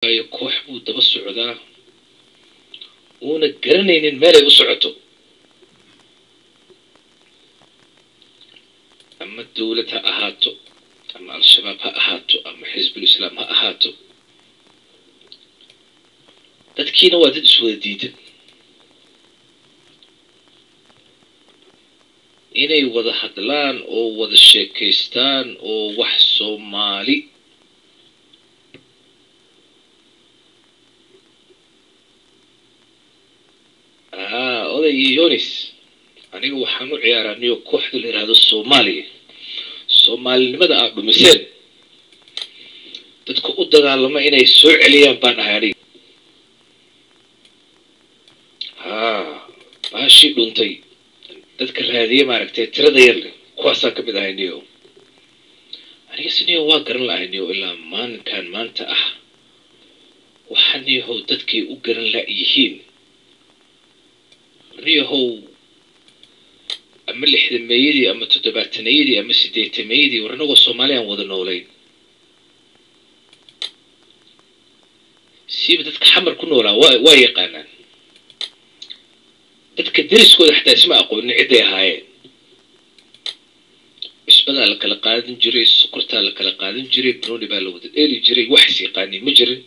koox buu daba socdaa uuna garanaynin meelay u socoto ama dawlad ha ahaato ama al-shabaab ha ahaato ama xisbul islaam ha ahaato dadkiina waa dad iswada diidan inay wada hadlaan oo wada sheekaystaan oo wax Soomaali oday Yonis aniga waxaan u ciyaaranayo kooxda la yiraahdo Soomaalinimada aad dhumiseen dadka u dagaalama inay soo celiyaan baan ahayn baashi dhuntay dadka raadiye maaragtay tirada yar kuwaas ka mid ahayniyo aniga siniyo waa garan lahaynyo ilaa maanta waxaan yahow dadkay u garan la yihiin riyahow ama 60meeyadii ama 70meeyadii ama 80meeyadii warnaga Soomaaliyan wada noolayn siib dadka xamar ku noolaa waa yaqaanaan dadka deriskooda xataa isma aqoonin cid ay ahaayeen isbada la kala qaadan jiray sokorta la kala qaadan jiray broni baa la wada dheeli jiray wax si qaani ma jirin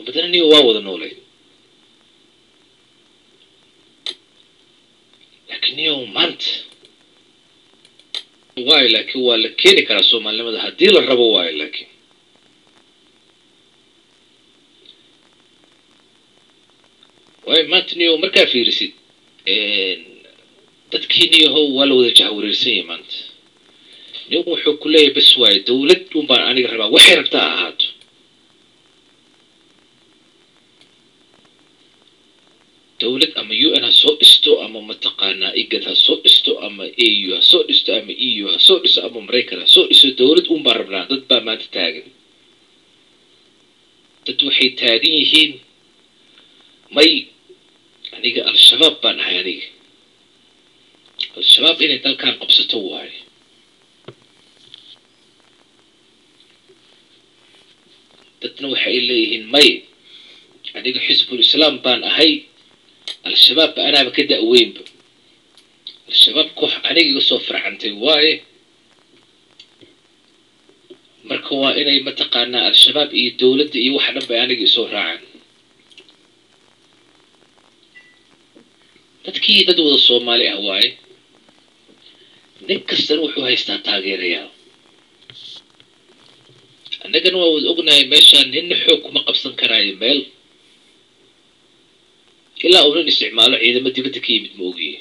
badana waa wada noolayn laakiin يوم maanta waay laakiin waa la keeni karaa Soomaalinimada hadii la rabo waay laakiin waay maanta niyo markaa fiirisid dadkiiniyo waa la wada jahwareersan maanta niyo wuxuu ku leeyahay bas waay dawlad un baan aniga rabaa waxay rabtaa ahaato dawlad ama UN ha soo dhisto ama mataqaana igad ha soo dhisto ama EU ha soo dhisto ama EU ha soo dhisto ama Mareykan ha soo dhisto dawlad un baan rabnaa dad baa maanta taagan dad waxay taagan yihiin may aniga al-shabaab baan ahay aniga al-shabaab inay dalkan qabsato waay dadna waxay leeyihiin may aniga xisbul islaam baan ahay al-shabaab أنا بكده وين الشباب كوح عليه يوسف فرحنتي واي مركوا إني متقنا الشباب دولة واحد بيعني يسوع راعن تذكير دولة الصومالي هواي نكسر وحوها يستعتاجر يا أنا كانوا أغنى مشان إن حكم قبضن كراي ميل إلا أولن استعماله إذا ما تبتكي متموجي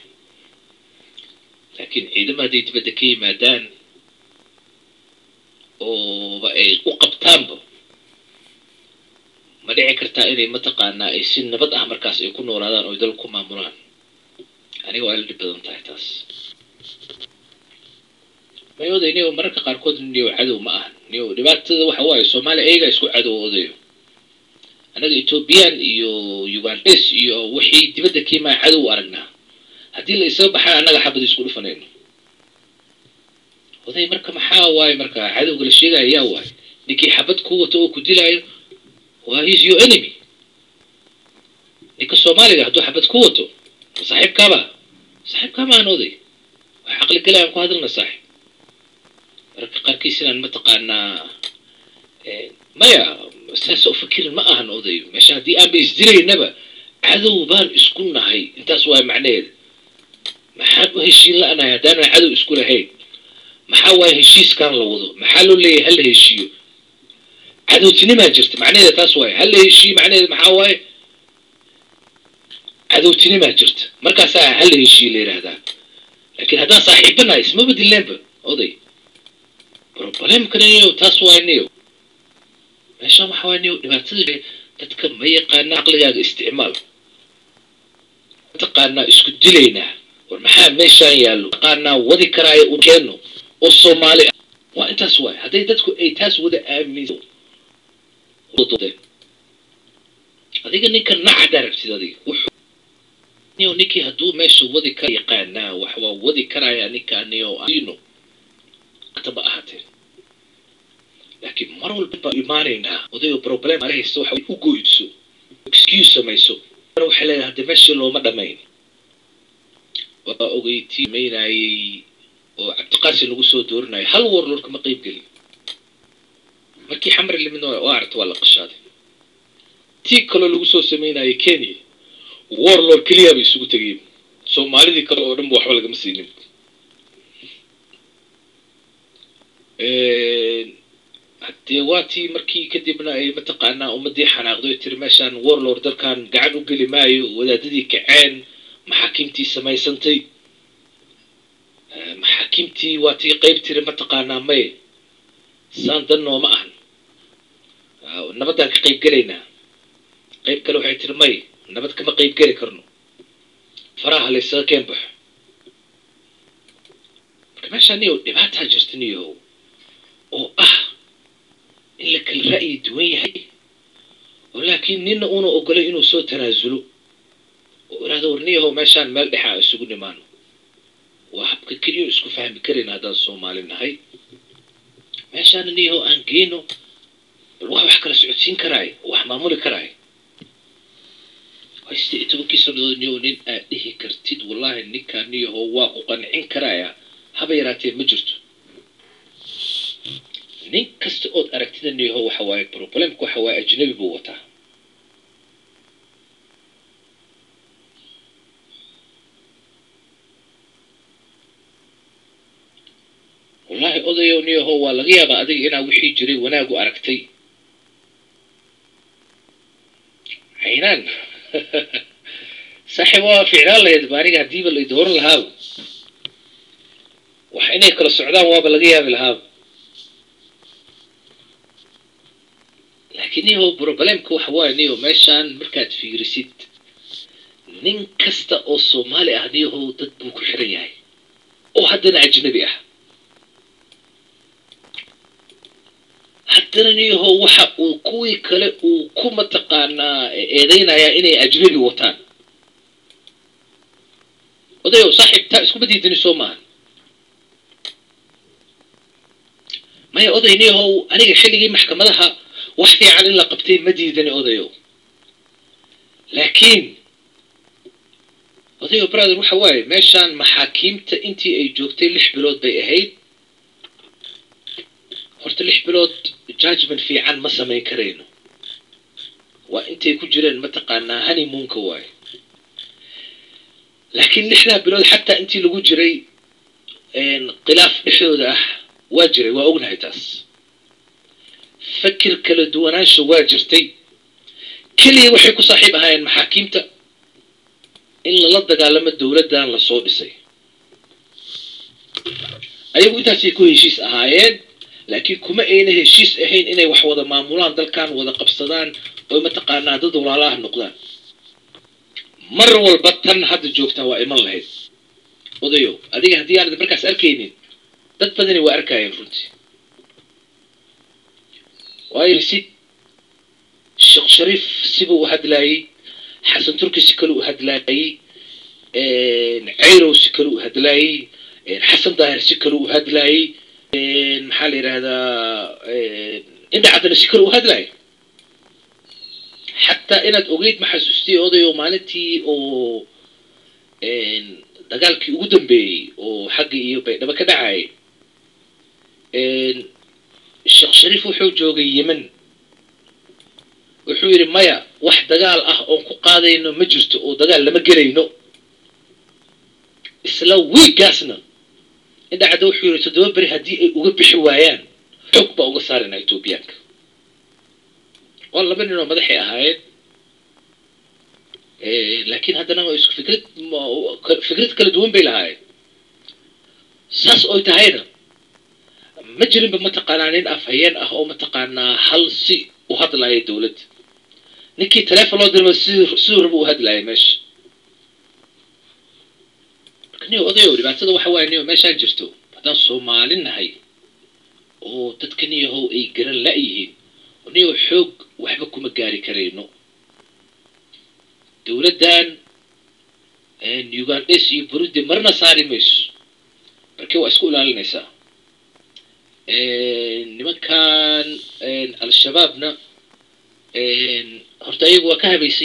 لكن إذا ما تبتكي مادان وقبطان به ما دعي كرتا إني متقانا يسن نبض أحمر كاس يكون ورادان ويدلكم ماموران أنا هو اللي بدن تحتاس ما يودي نيو مركا قاركود نيو عدو معه نيو دبات وحواي سومالي إيجا يسكو عدو وضيو أنا إثيوبيان يوغانديس وحي دبدا كيما عدو أرقنا هدي اللي يصيب حا أنا حابد يسكولو فنين وذي مركا محاواي مركا عدو قل الشيء يا واي نكي حابد قوته وكدلاي وهيز يو انمي نكي الصومالي هدو حابد قوته صاحب كما أنا ذي وحقل كلام هذا النصاحب مركا قاركيسنا المتقانا ما يا أساس أفكر ما أهن أضيف مشان دي أم بيزدري النبأ عدو بان إسكولنا هاي أنت سواء معناه محل هالشيء لا أنا هدانا عدو إسكوله هاي محاول هالشيء كان لوضو محله اللي هل هالشيء عدو تني ما جرت معناه تسوي هل هالشيء معناه محاول عدو تني ما جرت مركز ساعة هل هالشيء اللي هذا لكن هذا صاحبنا اسمه بدي اللعبة أضيف ربما يمكن أنه تسوي نيو ماشان حواني دبعتي تذكر ما يقانا عقلية استعمال تقانا اسكو دلينا والمحام ماشان يالو تقانا وذي كراي وكينو والصومالي وانت سواي هذا تذكر اي تاس وذا اميزو هذيك نيكا نعد عرفتي هذيك نيو نيكي هدو ماشو وذي كراي يقانا وحوا وذي كراي نيكا نيو انو كتبا اهاتين laakiin mar walba imaanaynaa odayo problem ma haysto waxa u gooyso excuse samayso waxay leedahay hadda meesha looma dhamayn waa ogeyti meynayay oo cabdiqaasi lagu soo doorinayo hal warlord kama qayb gelin markii xamar limino oo aragto waa la qashaaday tii kale lagu soo sameynayay Kenya warlord kaliya bay isugu tagayeen Soomaalidii kale oo dhan waxba lagama siinin haddii waatii markii kadibna ay mataqaanaa ummadii xanaaqdo ay tiri meeshaan warlord dalkan gacan u geli maayo wadaadadii kaceen maxaakiimtii samaysantay maxaakiimtii waatii qayb tiri mataqaanaa may saan dan nooma ahan nabadaan ka qayb gelaynaa qayb kale waxay tiri may nabad kama qayb geli karno faraha laysaga keen baxo marka meeshaan niyo dhibaataa jirta niyo oo ah in la kala ra'yi duwan yahay laakiin nina una ogolay inuu soo tanaasulo oo iraado warniyaho meeshaan meel dhexa isugu nimaano waa habka kaliya isku fahmi kareen haddaan Soomaali nahay meeshaan niyaho aan geeno bal wax kala socodsiin karaay wax maamuli karaay ويستي توكي سردونيو نين أديه كرتيد والله نكاني هو قنعين كرايا هبيراتي مجرد نين كست أود أركتين إنه هو حواي بروبلم كو حواي أجنبي بوتا والله أوديوني هو لغيا بعدي أنا وحي جري وناقو أركتي عينان صاحبه فعلا الله يدبارك هديب اللي يدور الهاو وحيني كل السعودان وابلغيها بالهاو لكن هو بروبلم كو حواني وماشان مركات في ريسيت نين كستا او صومالي اهنيه هو تدبو كحرياي او حدنا اجنبي اه حدنا نيه هو وحا وكوي كلا وكوما تقانا ايدينا يا اني اجنبي وطان odayo saaxiibta isku badiidin Soomaali may odayniyo aniga xilligii maxkamadaha wax fiican in la qabtay madiidin odayo laakiin odayo brother waxa waaye meeshaan maxaakiimta intii ay joogtay 6 bilood bay ahayd horta 6 bilood judgment fiican ma sameyn kareyno waa intay ku jireen mataqaanaa honeymoonka waaye لكن لحنا بلود حتى أنتي لو جري انقلاف نحن ده واجري وأقولها يتاس فكر كل دواناش واجرتي كل يوحيكو صاحب هاي المحاكمته إلا لدى قال لما الدولة دان للصوت سي أيوة تاسي يكون هشيس أهايين لكن كما إينا هشيس أهين إنا وحوضا معمولان دل كان وذا قبصدان وما تقانا ضد ولا الله النقدان مرة والبطن هذا جوكتا وإيمان لهيد وضيو أديك هدي أنا بركاس أركينين دad badani waa arkayeen runtii waayo sid Sheekh Sharif sibuu u hadlaayay Xasan Turki si kale u hadlaayay Ceyro si kale u hadlaayay Xasan Daahir si kale u hadlaayay maxaa la yiraahdaa inta cadana si kale u hadlaayay حتى inaad ogeyd ma xasuustay odayo maalintii oo dagaalkii ugu dambeeyay oo xagga iyo baydhaba ka dhacay Sheekh Sharif wuxuu joogay Yemen wuxuu yiri maya wax dagaal ah oo ku qaadayno ma jirto oo dagaal lama galayno isla wiigaasna inta cad wuxuu yiri 7 bari hadii ay uga bixi waayaan xog ba uga saarina Itoobiyaanka والله بيننا مدحي أهايد لكن هذا أنا فكرة كل دوم بيلهايد ساس أو تهينا مجرم بمتقانين أفهين أو متقانا حلسي وهذا لا يدولد نكي تلافة الله درما سور بو هذا لا يمش كنيو أضيوري بعد تدو حوانيو ماشا جرتو بعدان صومالين هاي وتتكنيه هو إي قرن لأيهين ونيو حوق وحبكم مقاري كرينو دولدان ان يوغانديس يبرد مرنا صاري مش بركي واسكو لالنيسا nimankan al-shabaabna horta iyagu waa ka habaysan